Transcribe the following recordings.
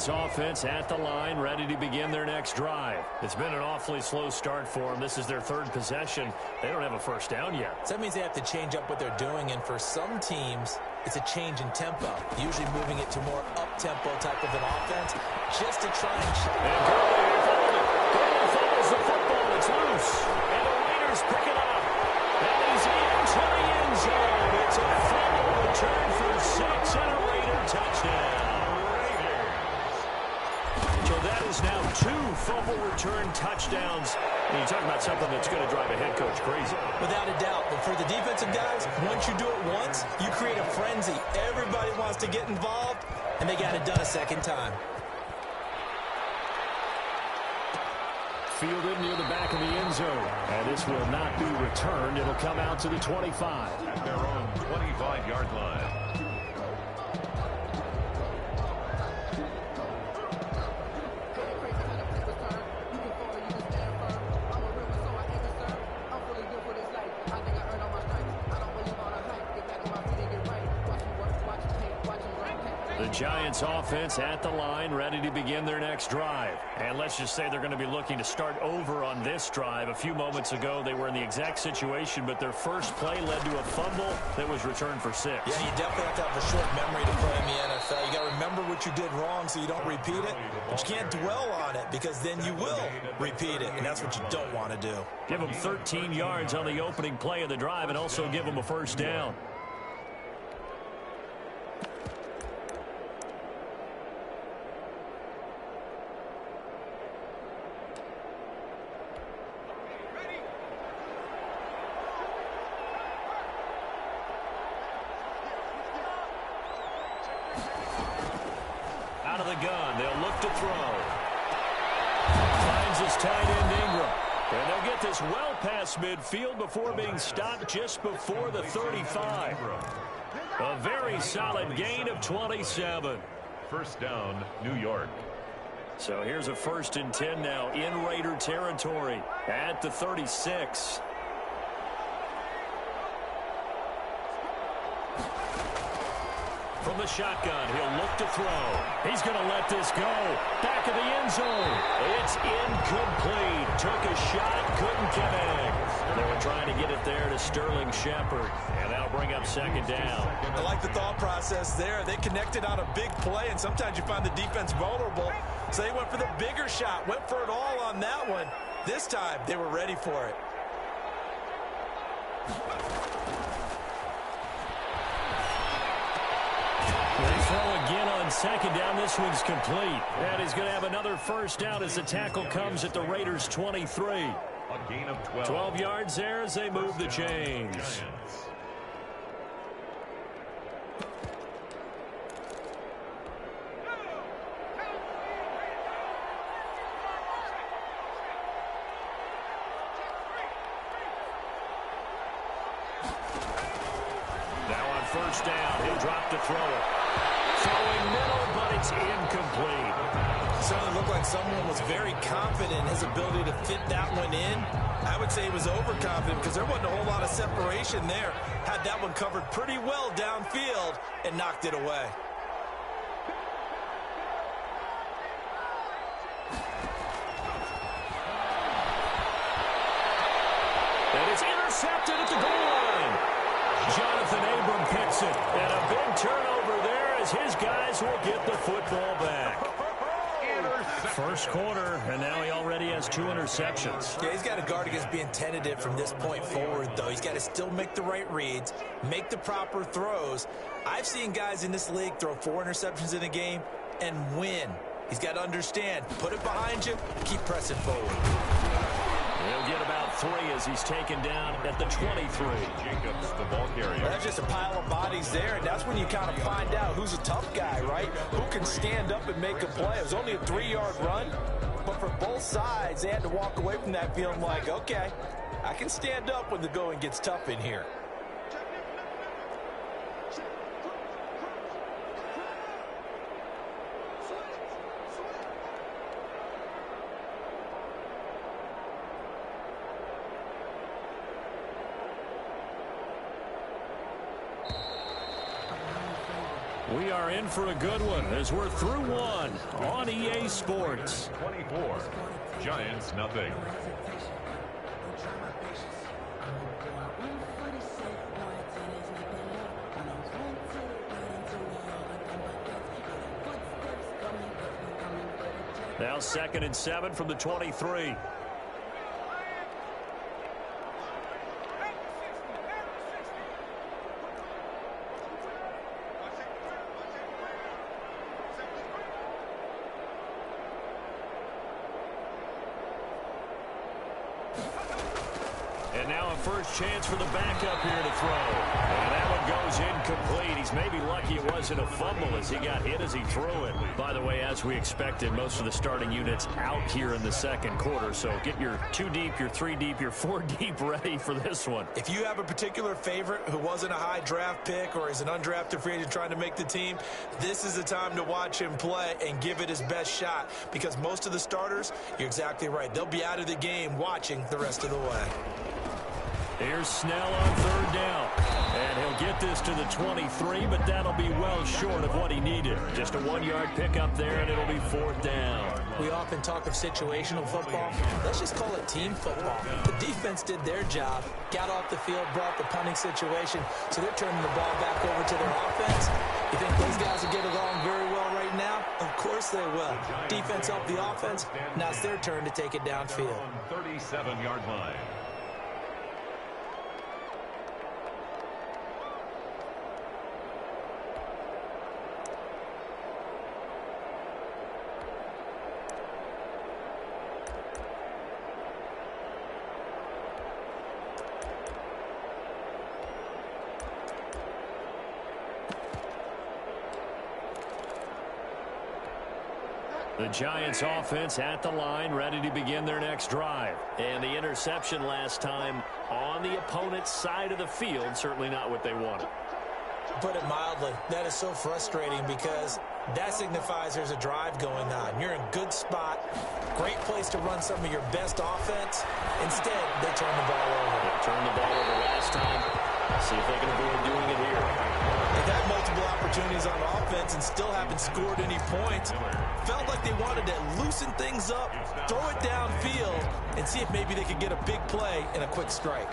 Giants offense at the line, ready to begin their next drive. It's been an awfully slow start for them. This is their third possession. They don't have a first down yet. So that means they have to change up what they're doing, and for some teams, it's a change in tempo, usually moving it to more up-tempo type of an offense, just to try and... Gurley follows the football. It's loose. And the Raiders pick it up. And he's into the end zone. It's a fumble return for 6 and a Raider touchdown. So that is now 2 fumble return touchdowns. And you're talking about something that's going to drive a head coach crazy. Without a doubt. But for the defensive guys, once you do it once, you create a frenzy. Everybody wants to get involved, and they got it done a second time. Fielded near the back of the end zone. And this will not be returned. It'll come out to the 25. At their own 25-yard line. The Giants offense at the line, ready to begin their next drive. And let's just say they're going to be looking to start over on this drive. A few moments ago, they were in the exact situation, but their first play led to a fumble that was returned for 6. Yeah, you definitely have to have a short memory to play in the NFL. You got to remember what you did wrong so you don't repeat it, but you can't dwell on it because then you will repeat it, and that's what you don't want to do. Give them 13 yards on the opening play of the drive and also give them a first down. Out of the gun, they'll look to throw. Finds his tight end Ingram. And they'll get this well past midfield before being stopped just before the 35. A very solid gain of 27. First down, New York. So here's a 1st and 10 now in Raider territory at the 36. From the shotgun, he'll look to throw. He's going to let this go. Back of the end zone. It's incomplete. Took a shot, couldn't connect. They were trying to get it there to Sterling Shepard, and that'll bring up 2nd down. I like the thought process there. They connected on a big play, and sometimes you find the defense vulnerable. So they went for the bigger shot, went for it all on that one. This time, they were ready for it. They throw again on 2nd down. This one's complete. And he's going to have another first down as the tackle comes at the Raiders' 23. A gain of 12. 12 yards there as they move the chains. Giants. Now on first down, he'll drop to throw it. Throwing middle, but it's incomplete. Certainly looked like someone was very confident in his ability to fit that one in. I would say he was overconfident because there wasn't a whole lot of separation there. Had that one covered pretty well downfield and knocked it away. And it's intercepted at the goal line. Jonathan Abram picks it. And a big turnover there as his guys will get the football back. First quarter, and now he already has 2 interceptions. Yeah, he's got to guard against being tentative from this point forward, though. He's got to still make the right reads, make the proper throws. I've seen guys in this league throw 4 interceptions in a game and win. He's got to understand, put it behind you, keep pressing forward. He'll get about 3 as he's taken down at the 23. Jacobs, the ball carrier. That's just a pile of bodies there, and that's when you kind of find out who's a tough guy, right? Who can stand up and make a play. It was only a 3-yard run, but for both sides, they had to walk away from that feeling like, okay, I can stand up when the going gets tough in here. We are in for a good one as we're through one on EA Sports. 24. Giants nothing. Now 2nd and 7 from the 23. And now a first chance for the backup here to throw. And that one goes incomplete. He's maybe lucky it wasn't a fumble as he got hit as he threw it. By the way, as we expected, most of the starting units out here in the second quarter. So get your 2 deep, your 3 deep, your 4 deep ready for this one. If you have a particular favorite who wasn't a high draft pick or is an undrafted free agent trying to make the team, this is the time to watch him play and give it his best shot, because most of the starters, you're exactly right, they'll be out of the game watching the rest of the way. Here's Snell on 3rd down. And he'll get this to the 23, but that'll be well short of what he needed. Just a 1-yard pickup there, and it'll be 4th down. We often talk of situational football. Let's just call it team football. The defense did their job, got off the field, brought the punting situation, so they're turning the ball back over to their offense. You think those guys will get along very well right now? Of course they will. Defense helped the offense. Now it's their turn to take it downfield. 37-yard line. The Giants offense at the line, ready to begin their next drive. And the interception last time on the opponent's side of the field, certainly not what they wanted. Put it mildly, that is so frustrating because that signifies there's a drive going on. You're in a good spot, great place to run some of your best offense. Instead, they turn the ball over. They turned the ball over last time. See if they can avoid doing it here. They've had multiple opportunities on offense and still haven't scored any points. Felt like they wanted to loosen things up, throw it downfield, and see if maybe they could get a big play and a quick strike.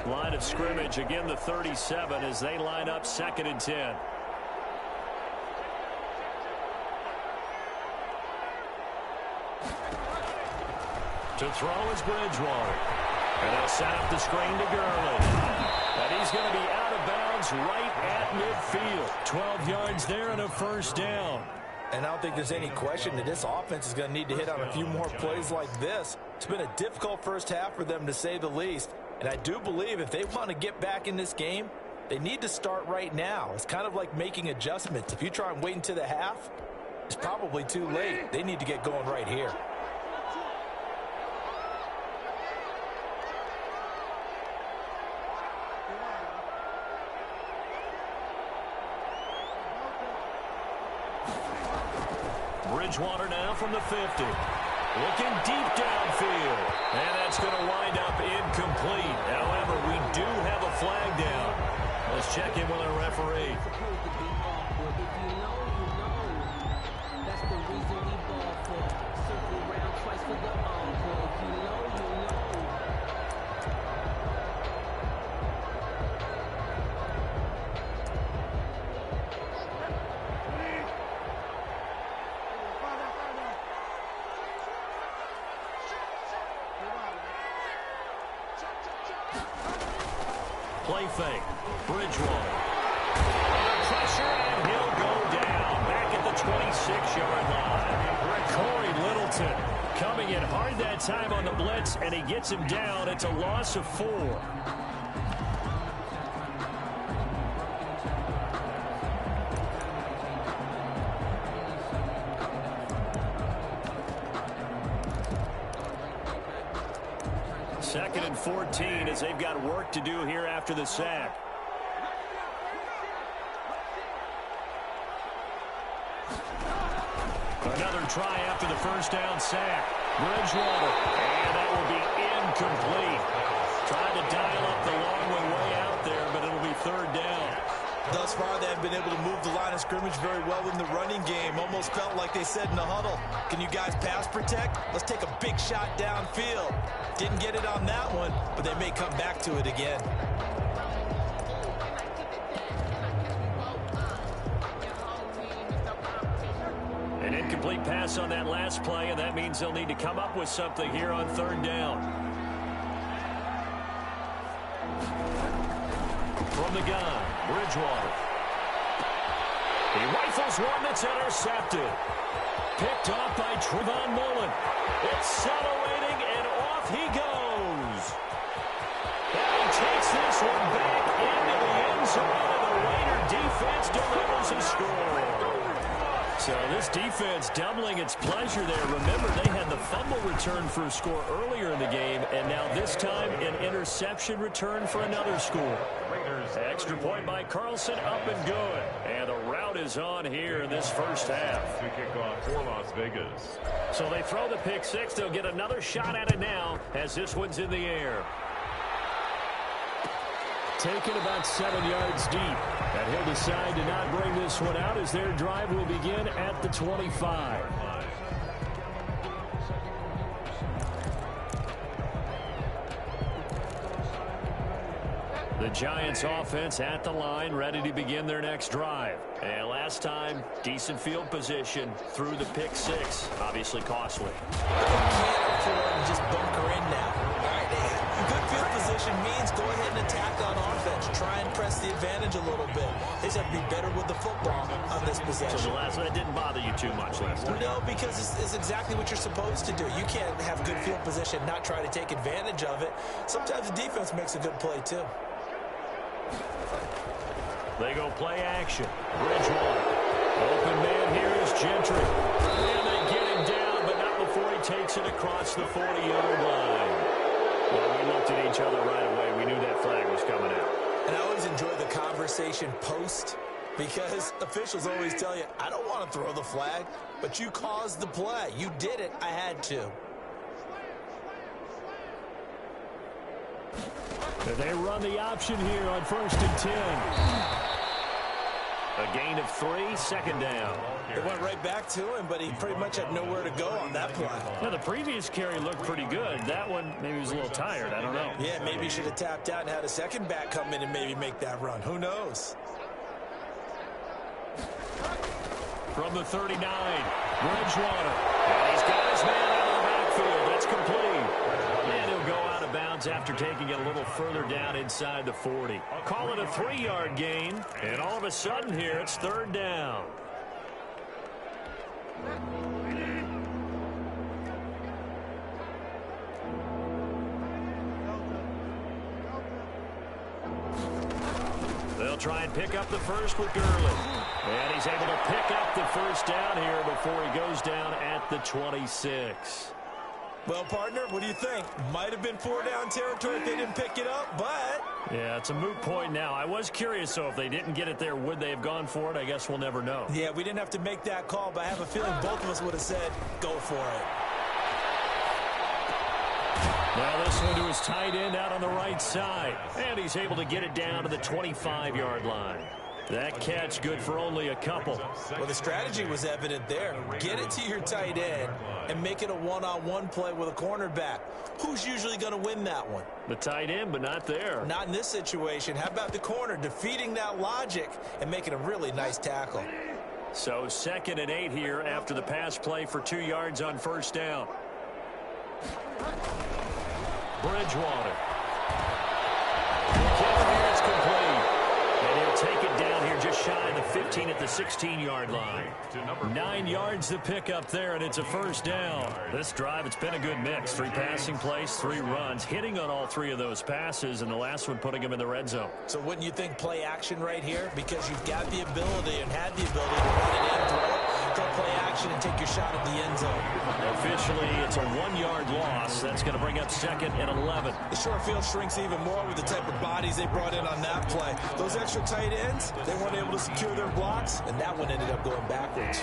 Line of scrimmage, again the 37 as they line up 2nd and 10. To throw is Bridgewater. And they'll set up the screen to Gurley. And he's going to be out of bounds right at midfield. 12 yards there and a 1st down. And I don't think there's any question that this offense is going to need to hit on a few more plays like this. It's been a difficult first half for them, to say the least. And I do believe if they want to get back in this game, they need to start right now. It's kind of like making adjustments. If you try and wait until the half, it's probably too late. They need to get going right here. Bridgewater now from the 50. Looking deep downfield. And that's going to wind up incomplete. However, we do have a flag down. Let's check in with our referee. Play fake. Bridgewater. Under pressure, and he'll go down. Back at the 26-yard line. Corey Littleton coming in hard that time on the blitz, and he gets him down. It's a loss of 4. Second and 14 as they've got work to do here after the sack. Another try after the first down sack. Bridgewater. And that will be incomplete. Trying to dial up the long way out there, but it'll be third down. Thus far, they have been able to move the line of scrimmage very well in the running game. Almost felt like they said in the huddle, can you guys pass protect? Let's take a big shot downfield. Didn't get it on that one, but they may come back to it again. An incomplete pass on that last play, and that means they'll need to come up with something here on third down. From the gun, Bridgewater. He rifles one that's intercepted. Picked off by Trevon Mullen. Accelerating, and off he goes. And he takes this one back into the end zone, and the Raider defense delivers a score. So this defense doubling its pleasure there. Remember, they had the fumble return for a score earlier in the game, and now this time an interception return for another score. Extra point by Carlson, up and good. And the route is on here in this first half. To kick off for Las Vegas. So they throw the pick six. They'll get another shot at it now as this one's in the air. Taken about 7 yards deep. And he'll decide to not bring this one out as their drive will begin at the 25. The Giants offense at the line, ready to begin their next drive. And last time, decent field position through the pick six. Obviously costly. Can't afford to just bunker in now. All right, good field position means go ahead and attack on offense. Try and press the advantage a little bit. They just have to be better with the football on this possession. So the last one, that didn't bother you too much last time? No, because it's exactly what you're supposed to do. You can't have good field position, not try to take advantage of it. Sometimes the defense makes a good play, too. They go play action. Bridgewater. Open man here is Gentry. And they get him down, but not before he takes it across the 40-yard line. Well, we looked at each other right away. We knew that flag was coming out. And I always enjoy the conversation post because officials always tell you, I don't want to throw the flag, but you caused the play. You did it. I had to. They run the option here on 1st and 10. A gain of 3, second down. It went right back to him, but he pretty much had nowhere to go on that play. Now, the previous carry looked pretty good. That one, maybe he was a little tired. I don't know. Yeah, maybe he should have tapped out and had a second back come in and maybe make that run. Who knows? From the 39, Bridgewater. And he's got his man out of the backfield. That's complete. And he'll go out of bounds after taking it a little further down inside the 40. Call it a 3-yard gain, and all of a sudden here it's third down. They'll try and pick up the first with Gurley. And he's able to pick up the first down here before he goes down at the 26. Well, partner, what do you think? Might have been 4-down territory if they didn't pick it up, but... Yeah, it's a moot point now. I was curious, so if they didn't get it there, would they have gone for it? I guess we'll never know. Yeah, we didn't have to make that call, but I have a feeling both of us would have said, go for it. Well, this one to his tight end out on the right side. And he's able to get it down to the 25-yard line. That catch good for only a couple. Well, the strategy was evident there. Get it to your tight end and make it a one-on-one play with a cornerback. Who's usually going to win that one? The tight end, but not there. Not in this situation. How about the corner defeating that logic and making a really nice tackle? So 2nd and 8 here after the pass play for 2 yards on first down. Bridgewater. It's complete. And he'll take it down here just shy of the 15 at the 16-yard line. 9 yards to pick up there, and it's a first down. This drive, it's been a good mix. 3 passing plays, 3 runs, hitting on all 3 of those passes, and the last one putting him in the red zone. So wouldn't you think play action right here? Because you've got the ability and had the ability to run it in, throw it, go play action, and take your shot at the end zone. Officially, it's a 1-yard loss. That's going to bring up 2nd and 11. The short field shrinks even more with the type of bodies they brought in on that play. Those extra tight ends, they weren't able to secure their blocks, and that one ended up going backwards.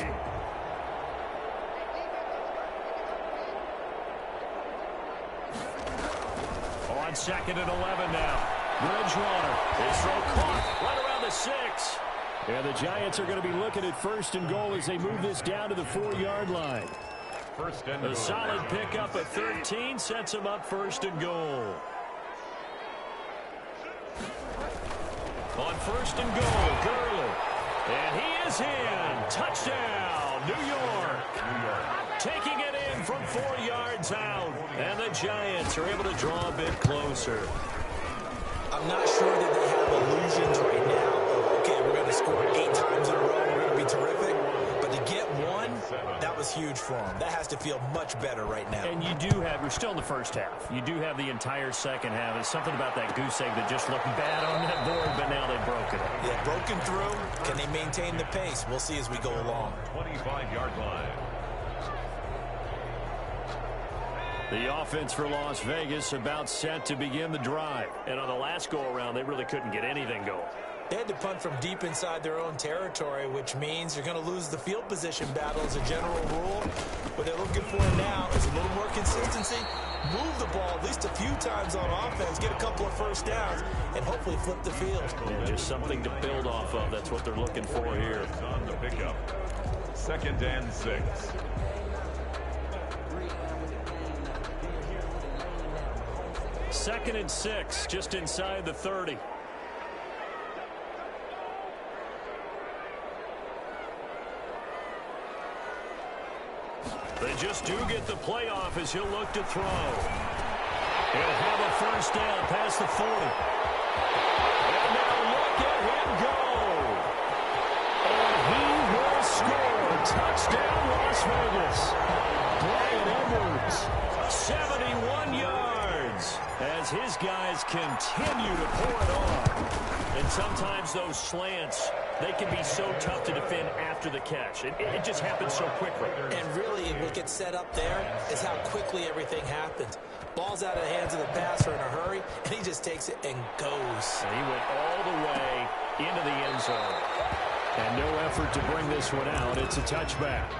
2nd and 11 now. Bridgewater. His throw caught right around the 6. And the Giants are going to be looking at 1st and goal as they move this down to the 4-yard line. A solid pickup at 13 sets them up 1st and goal. On 1st and goal, Gurley. And he is in. Touchdown, New York. Taking it in from 4 yards out. And the Giants are able to draw a bit closer. I'm not sure that they have illusions right now of, okay, we're going to score 8 times in a row, we're going to be terrific. But to get one, that was huge for them. That has to feel much better right now. And you do have, we're still in the first half. You do have the entire second half. There's something about that goose egg that just looked bad on that board, but now they've broken it. Yeah, broken through. Can they maintain the pace? We'll see as we go along. 25-yard line. The offense for Las Vegas about set to begin the drive. And on the last go-around, they really couldn't get anything going. They had to punt from deep inside their own territory, which means you're going to lose the field position battle as a general rule. What they're looking for now is a little more consistency. Move the ball at least a few times on offense, get a couple of first downs, and hopefully flip the field. Yeah, just something to build off of. That's what they're looking for here. On the pickup. 2nd and 6. Second and 6, just inside the 30. They just do get the playoff as he'll look to throw. He'll have a first down past the 40. And now look at him go. And he will score. Touchdown, Las Vegas. Bryan Edwards, 71 yards. As his guys continue to pour it on. And sometimes those slants, they can be so tough to defend after the catch. It just happens so quickly. And really, what gets set up there is how quickly everything happens. Ball's out of the hands of the passer in a hurry, and he just takes it and goes. And he went all the way into the end zone. And no effort to bring this one out. It's a touchback.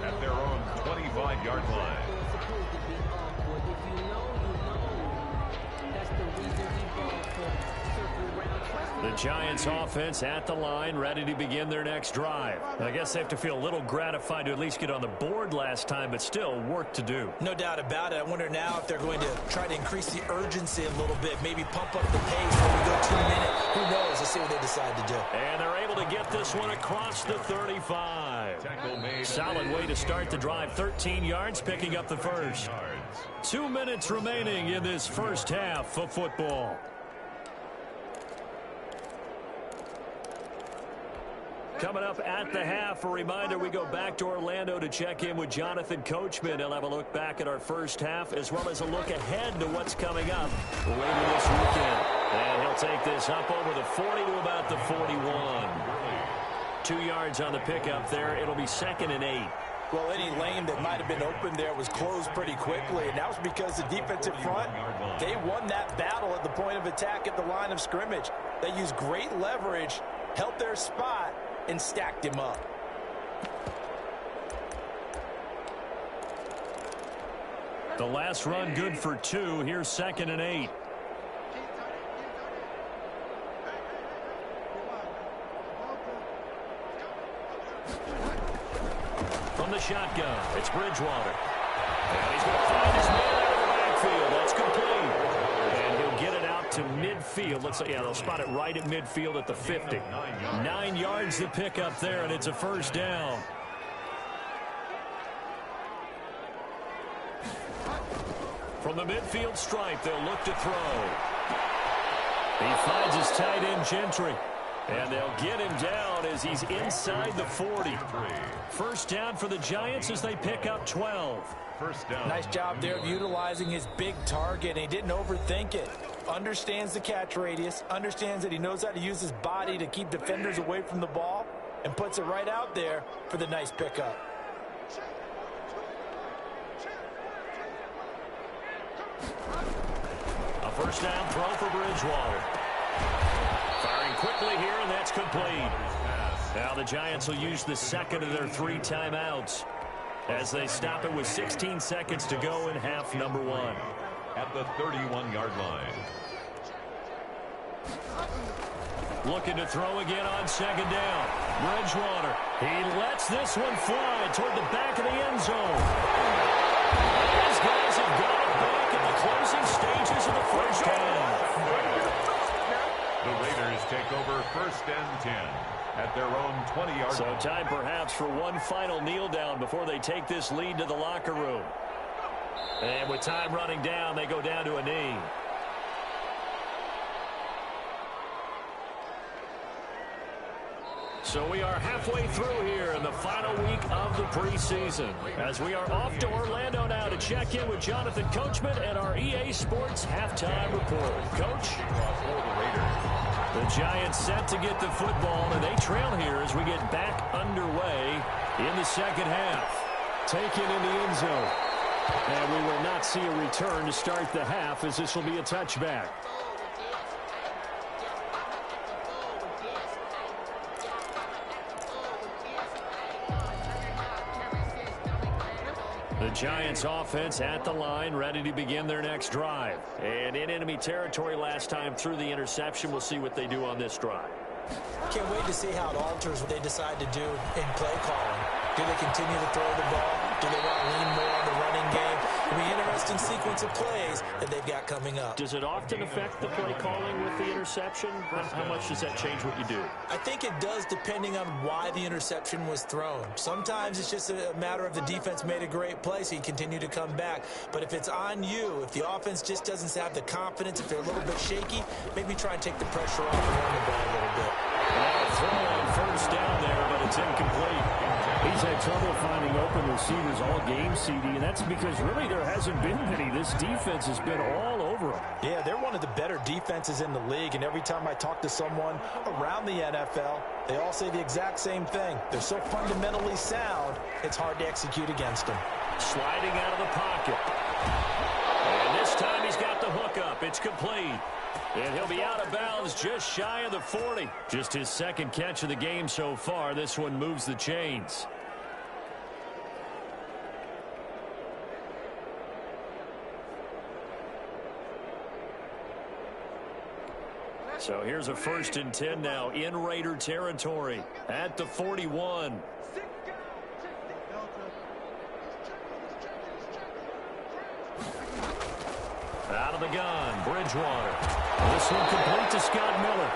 At their own 25-yard line. The Giants offense at the line, ready to begin their next drive. I guess they have to feel a little gratified to at least get on the board last time, but still work to do. No doubt about it. I wonder now if they're going to try to increase the urgency a little bit, maybe pump up the pace when we go 2 minutes. Who knows? Let's see what they decide to do. And they're able to get this one across the 35. Solid way to start the drive. 13 yards, picking up the first. 2 minutes remaining in this first half of football. Coming up at the half, a reminder, we go back to Orlando to check in with Jonathan Coachman. He'll have a look back at our first half as well as a look ahead to what's coming up later this weekend. And he'll take this up over the 40 to about the 41. 2 yards on the pickup there. It'll be 2nd and 8. Well, any lane that might have been open there was closed pretty quickly, and that was because the defensive front, they won that battle at the point of attack at the line of scrimmage. They used great leverage, held their spot, and stacked him up. The last run good for 2. Here's 2nd and 8. From the shotgun, it's Bridgewater. And he's going to find his man out of the backfield. That's complete. And he'll get it out to midfield. Looks like, yeah, they'll spot it right at midfield at the 50. 9 yards to pick up there, and it's a first down. From the midfield stripe, they'll look to throw. He finds his tight end, Gentry. And they'll get him down as he's inside the 40. First down for the Giants as they pick up 12. First down. Nice job there of utilizing his big target, and he didn't overthink it. Understands the catch radius, understands that he knows how to use his body to keep defenders away from the ball, and puts it right out there for the nice pickup. A first down throw for Bridgewater. Firing quickly here, and that's complete. Now the Giants will use the second of their 3 timeouts as they stop it with 16 seconds to go in half number 1. at the 31-yard line. Looking to throw again on second down. Bridgewater. He lets this one fly toward the back of the end zone. These guys have got it back in the closing stages of the first half. The Raiders take over 1st and 10 at their own 20-yard line. So time perhaps for one final kneel down before they take this lead to the locker room. And with time running down, they go down to a knee. So we are halfway through here in the final week of the preseason, as we are off to Orlando now to check in with Jonathan Coachman and our EA Sports halftime report. Coach? The Giants set to get the football, and they trail here as we get back underway in the second half. Taken in the end zone. And we will not see a return to start the half, as this will be a touchback. The Giants offense at the line, ready to begin their next drive. And in enemy territory last time through the interception. We'll see what they do on this drive. Can't wait to see how it alters what they decide to do in play calling. Do they continue to throw the ball? Do they want to lean more on the running game? It'll be an interesting sequence of plays that they've got coming up. Does it often affect the play calling with the interception? How much does that change what you do? I think it does, depending on why the interception was thrown. Sometimes it's just a matter of the defense made a great play, so you continue to come back. But if it's on you, if the offense just doesn't have the confidence, if they're a little bit shaky, maybe try and take the pressure off and run the ball a little bit. Throw on first down there, but it's incomplete. He's had trouble finding open receivers all game, CD, and that's because really there hasn't been many. This defense has been all over them. Yeah, they're one of the better defenses in the league, and every time I talk to someone around the NFL, they all say the exact same thing. They're so fundamentally sound, it's hard to execute against them. Sliding out of the pocket. And this time he's got the hook up. It's complete. And he'll be out of bounds just shy of the 40. Just his second catch of the game so far. This one moves the chains. So here's a 1st and 10 now in Raider territory at the 41. Out of the gun, Bridgewater. This one complete to Scott Miller.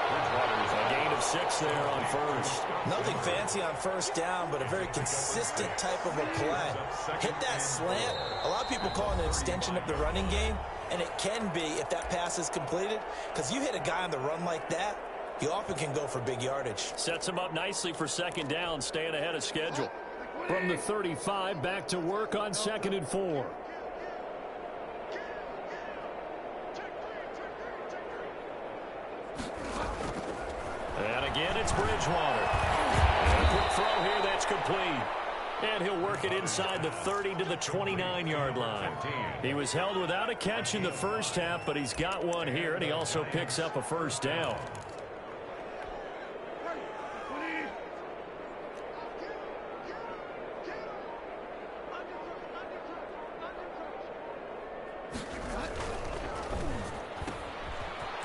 Bridgewater's a gain of 6 there on first. Nothing fancy on first down, but a very consistent type of a play. Hit that slant. A lot of people call it an extension of the running game, and it can be if that pass is completed, because you hit a guy on the run like that, you often can go for big yardage. Sets him up nicely for second down, staying ahead of schedule. From the 35, back to work on 2nd and 4. And again, it's Bridgewater. And a quick throw here, that's complete. And he'll work it inside the 30 to the 29-yard line. He was held without a catch in the first half, but he's got one here, and he also picks up a first down.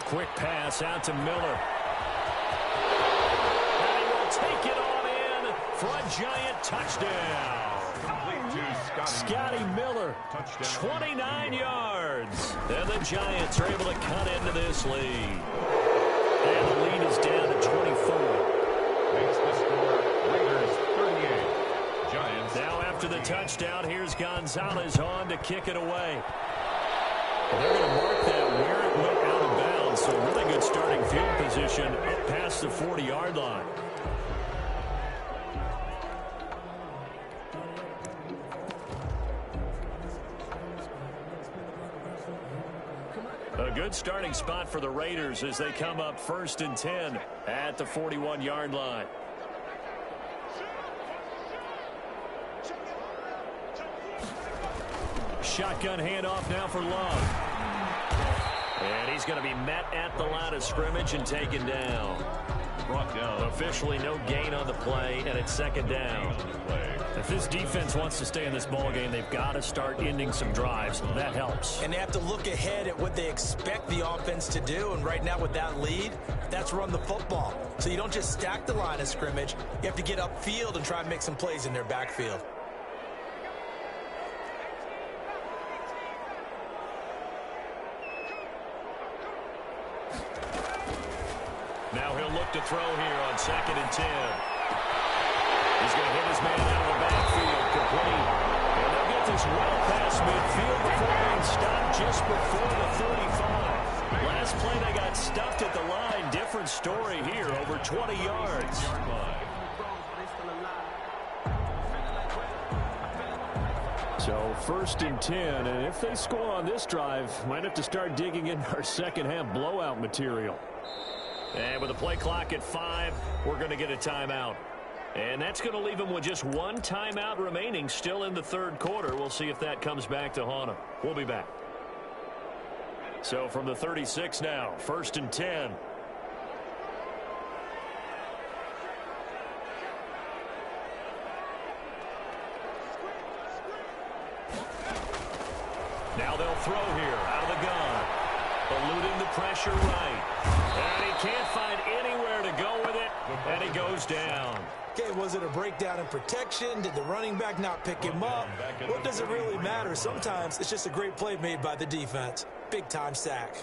Quick pass out to Miller. And he will take it on in for a Giant touchdown. Scotty Miller, 29 yards. And the Giants are able to cut into this lead. And the lead is down to 24. Makes the score Raiders 38. Giants. Now after the touchdown, here's Gonzalez on to kick it away. And they're going to mark that where it went out of bounds. So really good starting field position up past the 40-yard line. A good starting spot for the Raiders as they come up 1st and 10 at the 41-yard line. Shotgun handoff now for Love. And he's going to be met at the line of scrimmage and taken down. Brought down. Officially no gain on the play, and it's second down. If this defense wants to stay in this ball game, they've got to start ending some drives. That helps. And they have to look ahead at what they expect the offense to do. And right now with that lead, that's run the football. So you don't just stack the line of scrimmage. You have to get upfield and try and make some plays in their backfield. Now he'll look to throw here on 2nd and 10. He's going to hit his man out of the backfield, complete. And they'll get this well past midfield before being stopped just before the 35. Last play they got stuffed at the line. Different story here, over 20 yards. So 1st and 10, and if they score on this drive, might have to start digging in our second half blowout material. And with the play clock at 5, we're going to get a timeout. And that's going to leave them with just one timeout remaining still in the 3rd quarter. We'll see if that comes back to haunt them. We'll be back. So from the 36 now, 1st and 10. Now they'll throw here out of the gun. Eluding the pressure right. And he can't find anywhere to go with it. And he goes down. Okay, was it a breakdown in protection? Did the running back not pick him up? What does it really matter? Sometimes it's just a great play made by the defense. Big-time sack.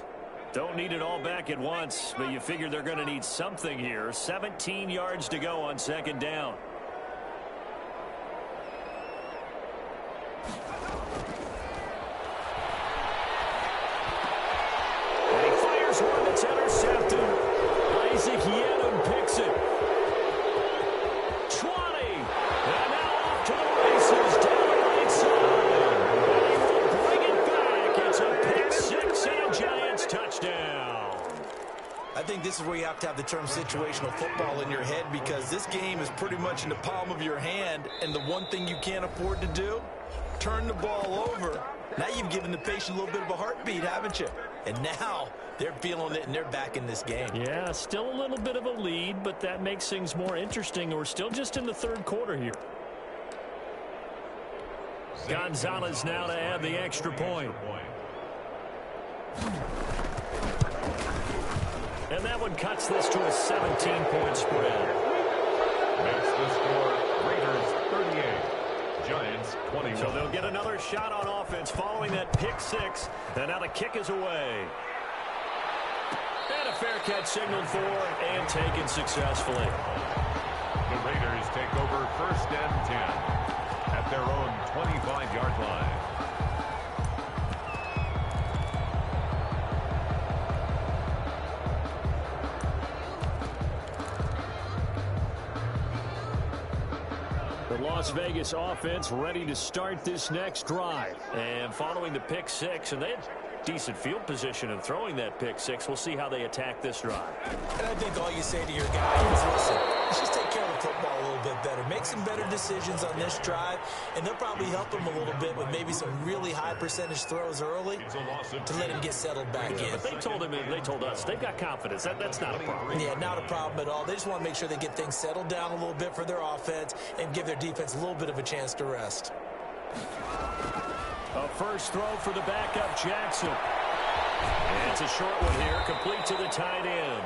Don't need it all back at once, but you figure they're going to need something here. 17 yards to go on 2nd down. And he fires one that's intercepted. Isaac Yedem picks it. 20. And now off to the races down the right side. And he will bring it back. It's a pick 6 and a Giants touchdown. I think this is where you have to have the term situational football in your head, because this game is pretty much in the palm of your hand, and the one thing you can't afford to do, turn the ball over. Now you've given the patient a little bit of a heartbeat, haven't you? And now they're feeling it, and they're back in this game. Yeah, still a little bit of a lead, but that makes things more interesting. We're still just in the 3rd quarter here. Gonzalez now to add the extra point. And that one cuts this to a 17-point spread. Makes the score Raiders 38, Giants 21. So they'll get another shot on offense following that pick 6. And now the kick is away. And a fair catch signaled for and taken successfully. The Raiders take over 1st and 10 at their own 25-yard line. The Las Vegas offense ready to start this next drive. And following the pick 6, and they had decent field position in throwing that pick 6. We'll see how they attack this drive. And I think all you say to your guys is, listen, let's just take care of the football a little bit better. Make some better decisions on this drive, and they'll probably help them a little bit with maybe some really high percentage throws early to let him get settled back in. But they told us they've got confidence. That's not a problem. Yeah, not a problem at all. They just want to make sure they get things settled down a little bit for their offense and give their defense a little bit of a chance to rest. A first throw for the backup, Jackson. And it's a short one here, complete to the tight end.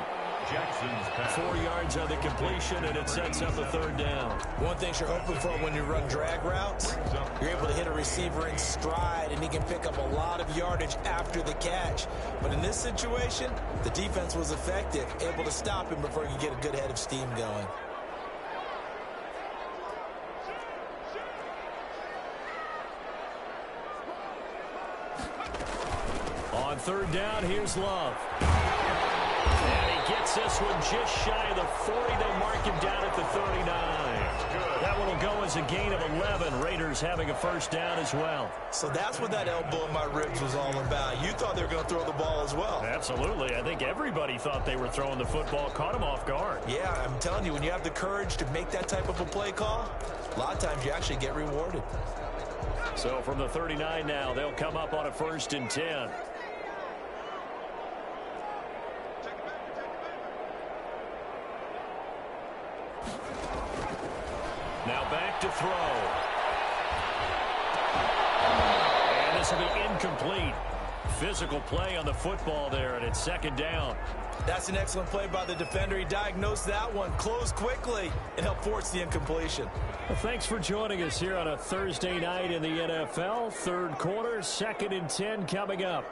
Jackson's pass. 4 yards on the completion, and it sets up a 3rd down. One thing you're hoping for when you run drag routes, you're able to hit a receiver in stride, and he can pick up a lot of yardage after the catch. But in this situation, the defense was effective, able to stop him before he could get a good head of steam going. On 3rd down, here's Love. And he gets this one just shy of the 40. They'll mark him down at the 39. That one will go as a gain of 11. Raiders having a 1st down as well. So that's what that elbow in my ribs was all about. You thought they were going to throw the ball as well. Absolutely. I think everybody thought they were throwing the football, caught him off guard. Yeah, I'm telling you, when you have the courage to make that type of a play call, a lot of times you actually get rewarded. So from the 39 now, they'll come up on a 1st and 10. Now back look to throw. And this will be incomplete. Physical play on the football there, and it's second down. That's an excellent play by the defender. He diagnosed that one, closed quickly, and helped force the incompletion. Well, thanks for joining us here on a Thursday night in the NFL. Third quarter, 2nd and 10 coming up.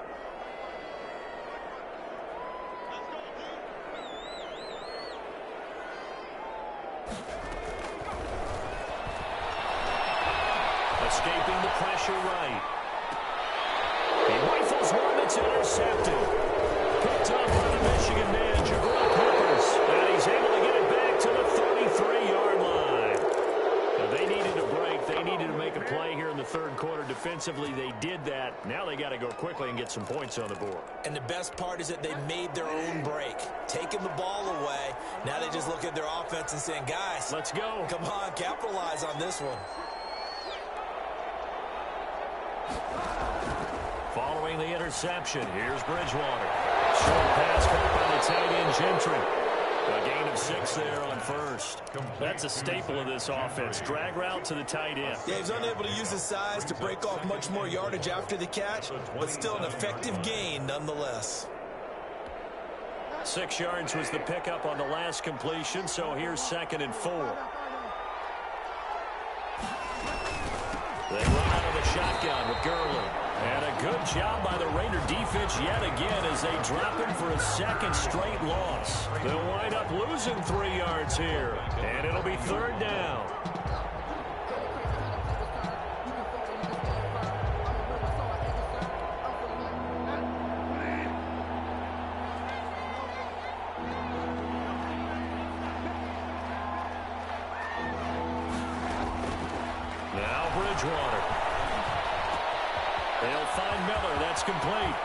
Escaping the pressure right. He rifles one that's intercepted. Picked up by the Michigan man, and he's able to get it back to the 33-yard line. Now, they needed a break. They needed to make a play here in the third quarter. Defensively, they did that. Now they got to go quickly and get some points on the board. And the best part is that they made their own break, taking the ball away. Now they just look at their offense and saying, guys, let's go. Come on, capitalize on this one. Following the interception, here's Bridgewater. Short pass caught by the tight end, Gentry. A gain of 6 there on first. That's a staple of this offense. Drag route to the tight end. Yeah, he's unable to use his size to break off much more yardage after the catch, but still an effective gain nonetheless. 6 yards was the pickup on the last completion, so here's 2nd and 4. They run out of the shotgun with Gurley. And a good job by the Raider defense yet again as they drop him for a 2nd straight loss. They'll wind up losing 3 yards here, and it'll be 3rd down. Now Bridgewater. They'll find Miller. That's complete.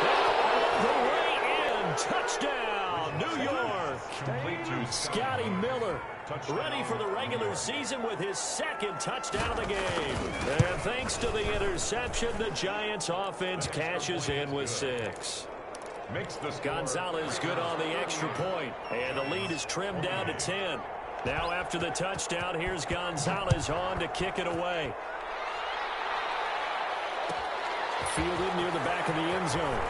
All the way in. Touchdown, New York. Scotty Miller ready for the regular season with his 2nd touchdown of the game. And thanks to the interception, the Giants offense cashes in with 6. Gonzalez good on the extra point, and the lead is trimmed down to 10. Now after the touchdown, here's Gonzalez on to kick it away. Fielded near the back of the end zone.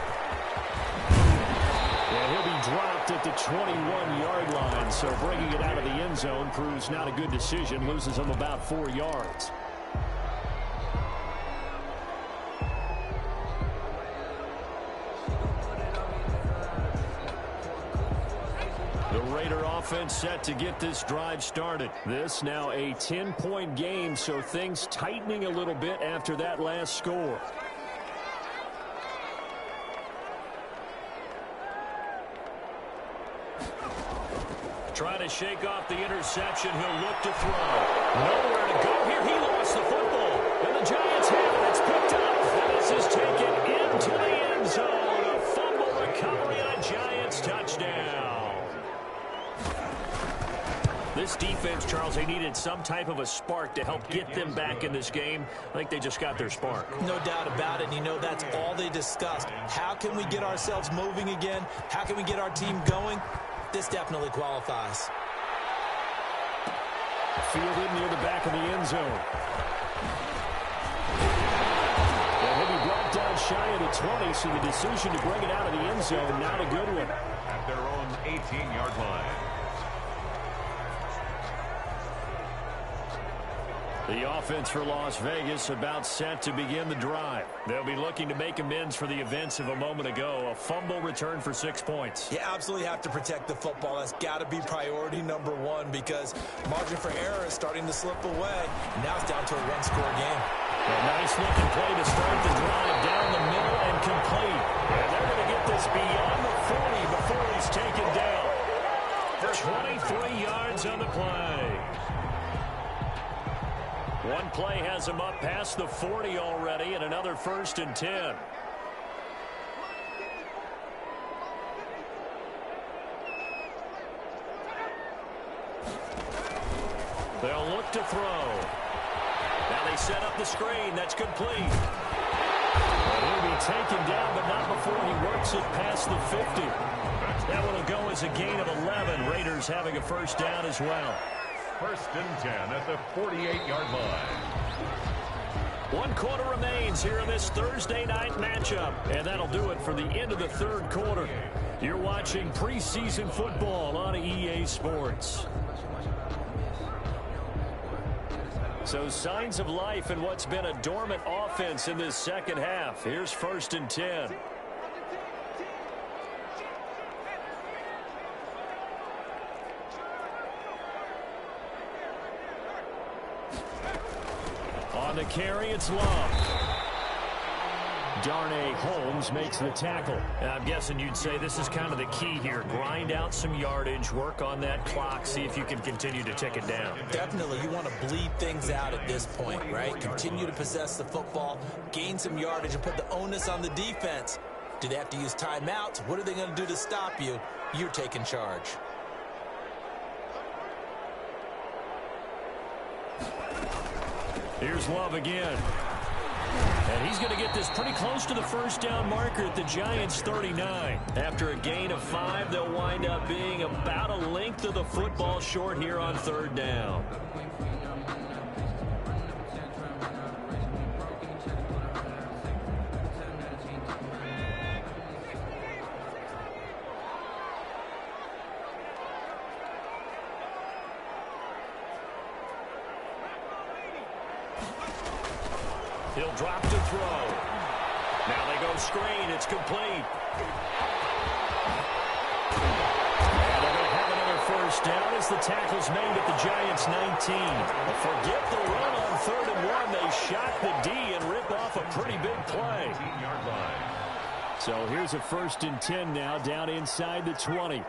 And he'll be dropped at the 21-yard line, so bringing it out of the end zone proves not a good decision. Loses him about 4 yards. The Raider offense set to get this drive started. This now a 10-point game, so things tightening a little bit after that last score. Trying to shake off the interception. He'll look to throw. Nowhere to go here. He lost the football. And the Giants have it. It's picked up. And this is taken into the end zone. A fumble recovery and a Giants touchdown. This defense, Charles, they needed some type of a spark to help get them back in this game. I think they just got their spark. No doubt about it. And you know, that's all they discussed. How can we get ourselves moving again? How can we get our team going? This definitely qualifies. Fielded near the back of the end zone. And he'll be brought down shy of the 20, so the decision to bring it out of the end zone, not a good one. At their own 18-yard line. The offense for Las Vegas about set to begin the drive. They'll be looking to make amends for the events of a moment ago. A fumble return for 6 points. You absolutely have to protect the football. That's got to be priority number 1 because margin for error is starting to slip away. Now it's down to a one-score game. A nice looking play to start the drive down the middle and complete. And they're going to get this beyond the 40 before he's taken down. 23 yards on the play. One play has him up past the 40 already, and another 1st and 10. They'll look to throw. Now they set up the screen. That's complete. And he'll be taken down, but not before he works it past the 50. That one will go as a gain of 11. Raiders having a 1st down as well. first and 10 at the 48-yard line. 1 quarter remains here in this Thursday night matchup, and that'll do it for the end of the third quarter. You're watching preseason football on EA Sports. So signs of life in what's been a dormant offense in this second half. Here's first and 10. On the carry, it's Love. Darnay Holmes makes the tackle. And I'm guessing you'd say this is kind of the key here. Grind out some yardage, work on that clock, see if you can continue to tick it down. Definitely, you want to bleed things out at this point, right? Continue to possess the football, gain some yardage, and put the onus on the defense. Do they have to use timeouts? What are they going to do to stop you? You're taking charge. Here's Love again. And he's going to get this pretty close to the first down marker at the Giants' 39. After a gain of 5, they'll wind up being about a length of the football short here on third down. He'll drop to throw. Now they go screen. It's complete. And they're going to have another first down as the tackle's made at the Giants' 19. Forget the run on 3rd and 1. They shock the D and rip off a pretty big play. So here's a first and 10 now down inside the 20.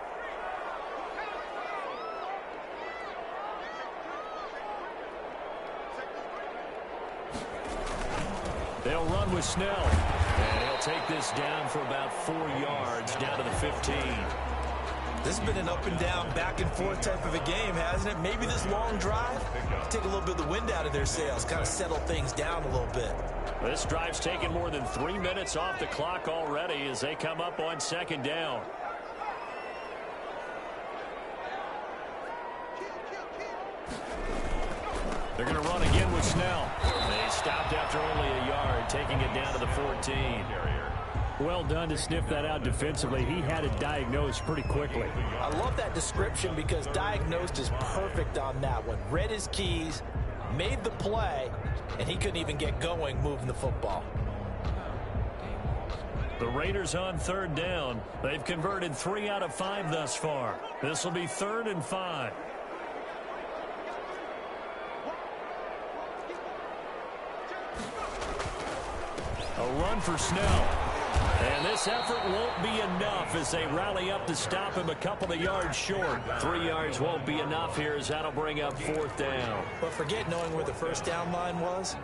They'll run with Snell. And he'll take this down for about 4 yards, down to the 15. This has been an up and down, back and forth type of a game, hasn't it? Maybe this long drive, take a little bit of the wind out of their sails, kind of settle things down a little bit. This drive's taken more than 3 minutes off the clock already as they come up on 2nd down. They're going to run again with Snell. They stopped after only a yard, taking it down to the 14. Well done to sniff that out defensively. He had it diagnosed pretty quickly. I love that description because diagnosed is perfect on that one. Read his keys, made the play, and he couldn't even get going moving the football. The Raiders on 3rd down. They've converted 3 out of 5 thus far. This will be 3rd and 5. A run for Snell. And this effort won't be enough as they rally up to stop him a couple of yards short. 3 yards won't be enough here as that'll bring up 4th down. But forget knowing where the first down line was.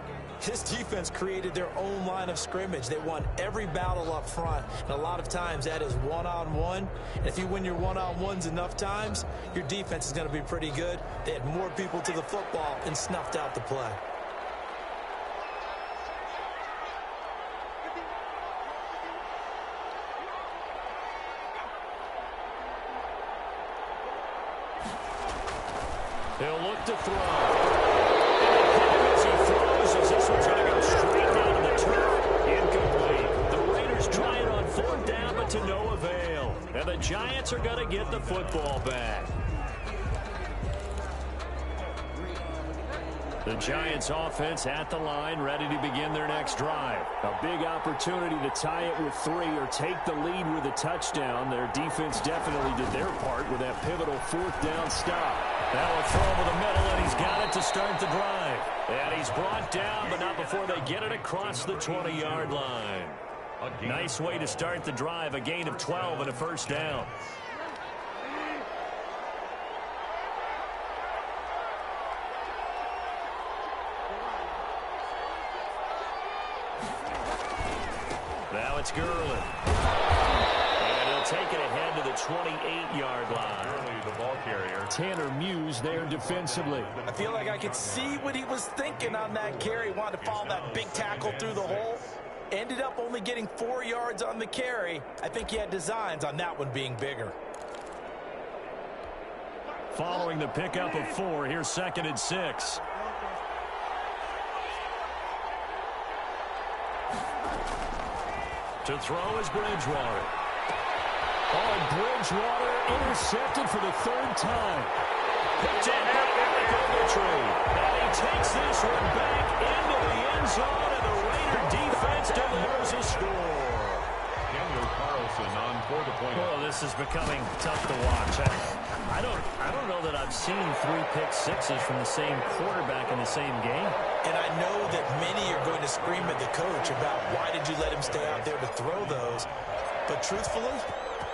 His defense created their own line of scrimmage. They won every battle up front. And a lot of times that is one-on-one. And if you win your one-on-ones enough times, your defense is going to be pretty good. They had more people to the football and snuffed out the play. He'll look to throw. As he throws, as this one's going to go straight down to the turf. Incomplete. The Raiders try it on 4th down, but to no avail. And the Giants are going to get the football back. The Giants offense at the line, ready to begin their next drive. A big opportunity to tie it with 3 or take the lead with a touchdown. Their defense definitely did their part with that pivotal 4th down stop. That will throw over the middle, and he's got it to start the drive. And he's brought down, but not before they get it across the 20-yard line. Nice way to start the drive, a gain of 12 and a first down. Now it's Gurley. And he'll take it ahead to the 28-yard line. Gurley, the ball carrier. Tanner Muse there defensively. I feel like I could see what he was thinking on that carry. Wanted to follow that big tackle through the hole. Ended up only getting 4 yards on the carry. I think he had designs on that one being bigger. following the pickup of 4. Here's 2nd and 6. To throw is Bridgewater. Oh, and Bridgewater intercepted for the 3rd time. Picked up by Ogletree. And he takes this one back into the end zone, and the Raider defense delivers a score. On for the point. Oh, this is becoming tough to watch. I don't know that I've seen 3 pick sixes from the same quarterback in the same game. And I know that many are going to scream at the coach about why did you let him stay out there to throw those. But truthfully,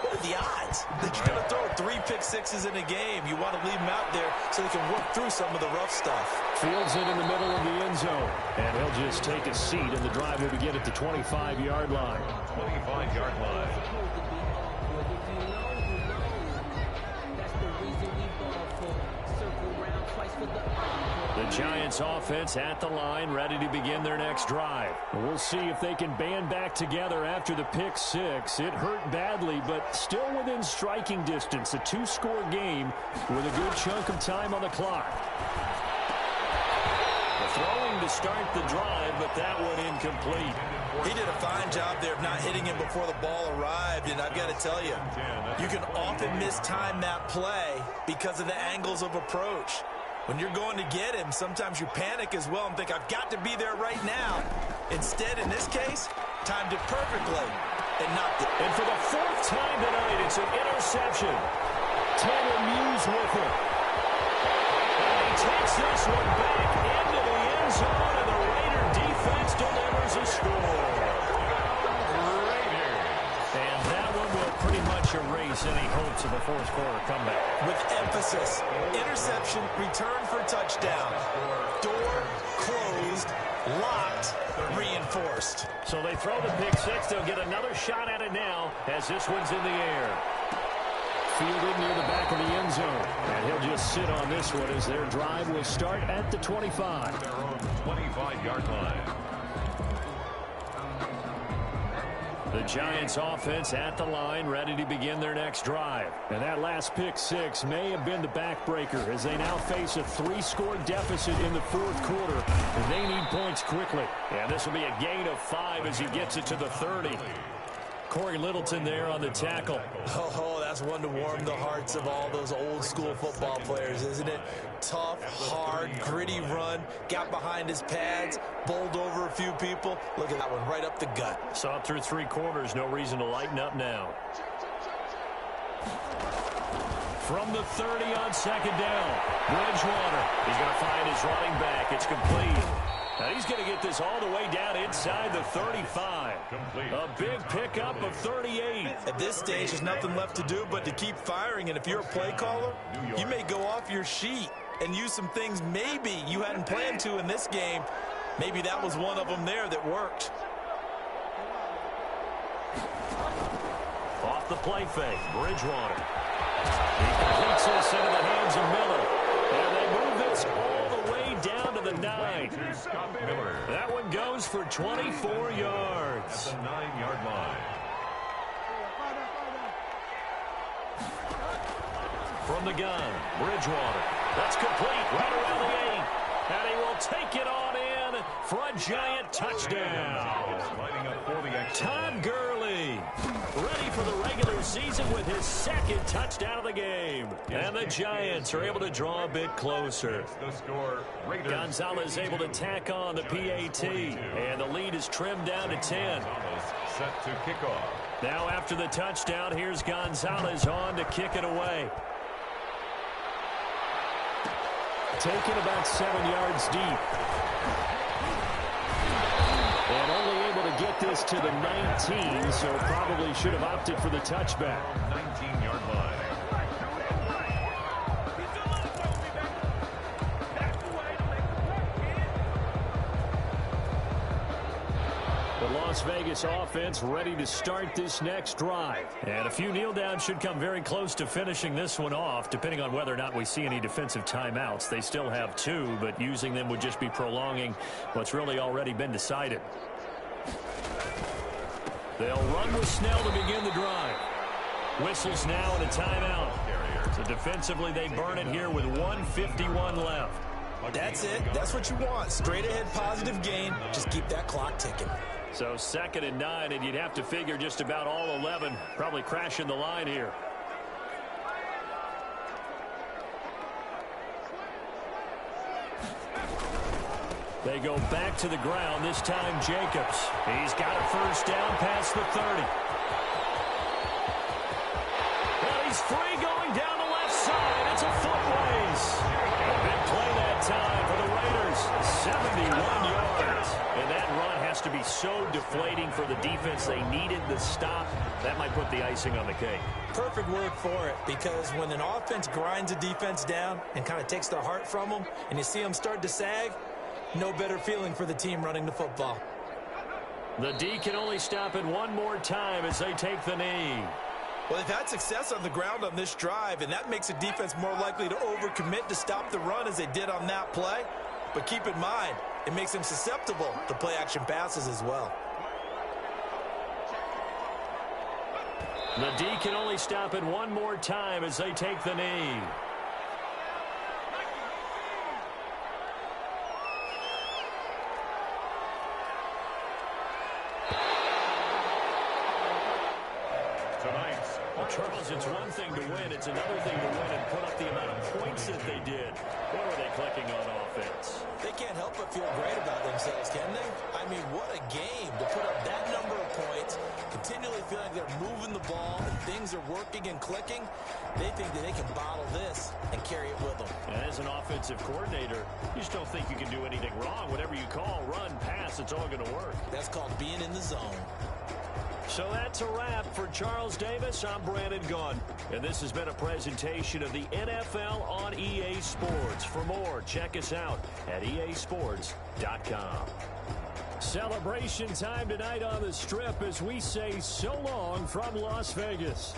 what are the odds that you're going to throw 3 pick sixes in a game? You want to leave him out there so they can work through some of the rough stuff. Fields it in the middle of the end zone. And he'll just take a seat, and the drive will begin at the 25-yard line. 25-yard line. The Giants offense at the line, ready to begin their next drive. We'll see if they can band back together after the pick 6. It hurt badly, but still within striking distance. A 2-score game with a good chunk of time on the clock. Throwing to start the drive, but that one incomplete. He did a fine job there of not hitting him before the ball arrived, and I've got to tell you, you can often mistime that play because of the angles of approach. When you're going to get him, sometimes you panic as well and think, I've got to be there right now. Instead, in this case, timed it perfectly and knocked it. And for the 4th time tonight, it's an interception. Tanner Muse with it. And he takes this one back into the end zone, and the Raider defense delivers a score. And that one will pretty much erase any hopes of a 4th-quarter comeback. With emphasis, interception, return for touchdown. Door closed, locked, reinforced. So they throw the pick 6. They'll get another shot at it now as this one's in the air. Fielded near the back of the end zone. And he'll just sit on this one as their drive will start at the 25. Their own 25-yard line. The Giants offense at the line, ready to begin their next drive. And that last pick 6 may have been the backbreaker as they now face a 3-score deficit in the 4th quarter. And they need points quickly. And this will be a gain of 5 as he gets it to the 30. Corey Littleton there on the tackle. Oh, that's one to warm the hearts of all those old-school football players, isn't it? Tough, hard, gritty run. Got behind his pads, bowled over a few people. Look at that one, right up the gut. Saw it through 3 quarters. No reason to lighten up now. From the 30 on 2nd down. Bridgewater. He's going to find his running back. It's complete. Now he's going to get this all the way down inside the 35. Complete. A big pickup of 38. At this stage, there's nothing left to do but to keep firing. And if you're a play caller, you may go off your sheet and use some things maybe you hadn't planned to in this game. Maybe that was one of them there that worked. Off the play fake, Bridgewater. He completes this into the hands of Miller. And they move this all the way down to the 9. That one goes for 24 yards. At the 9-yard line. From the gun, Bridgewater. That's complete right around the 8. And he will take it on in for a giant touchdown. Todd Gurley ready for the regular season with his 2nd touchdown of the game. And the Giants are able to draw a bit closer. Gonzalez able to tack on the PAT. And the lead is trimmed down to 10. Set to kick off. Now after the touchdown, here's Gonzalez on to kick it away. Taken about 7 yards deep. And only able to get this to the 19, so probably should have opted for the touchback. 19-yard line. The Las Vegas offense ready to start this next drive. And a few kneel downs should come very close to finishing this one off, depending on whether or not we see any defensive timeouts. They still have 2, but using them would just be prolonging what's really already been decided. They'll run with Snell to begin the drive. Whistles now and a timeout. So defensively, they burn it here with 1:51 left. That's it. That's what you want. Straight ahead positive gain. Just keep that clock ticking. So 2nd and 9, and you'd have to figure just about all 11 probably crashing the line here. They go back to the ground, this time Jacobs. He's got a first down past the 30. Well, he's free going down the left side. It's a footways. A big play that time for the Raiders. 71 yards. And that run has to be so deflating for the defense. They needed the stop. That might put the icing on the cake. Perfect word for it, because when an offense grinds a defense down and kind of takes their heart from them, and you see them start to sag, no better feeling for the team running the football. The D can only stop it one more time as they take the knee. Well, they've had success on the ground on this drive, and that makes a defense more likely to overcommit to stop the run as they did on that play. But keep in mind, it makes them susceptible to play-action passes as well. The D can only stop it one more time as they take the knee. Well, Charles, it's one thing to win. It's another thing to win and put up the amount of points that they did. What were they clicking on offense? They can't help but feel great about themselves, can they? I mean, what a game to put up that number of points, continually feeling like they're moving the ball and things are working and clicking. They think that they can bottle this and carry it with them. And as an offensive coordinator, you just don't think you can do anything wrong. Whatever you call, run, pass, it's all going to work. That's called being in the zone. So that's a wrap for Charles Davis. I'm Brandon Gaughan, and this has been a presentation of the NFL on EA Sports. For more, check us out at easports.com. Celebration time tonight on the Strip as we say so long from Las Vegas.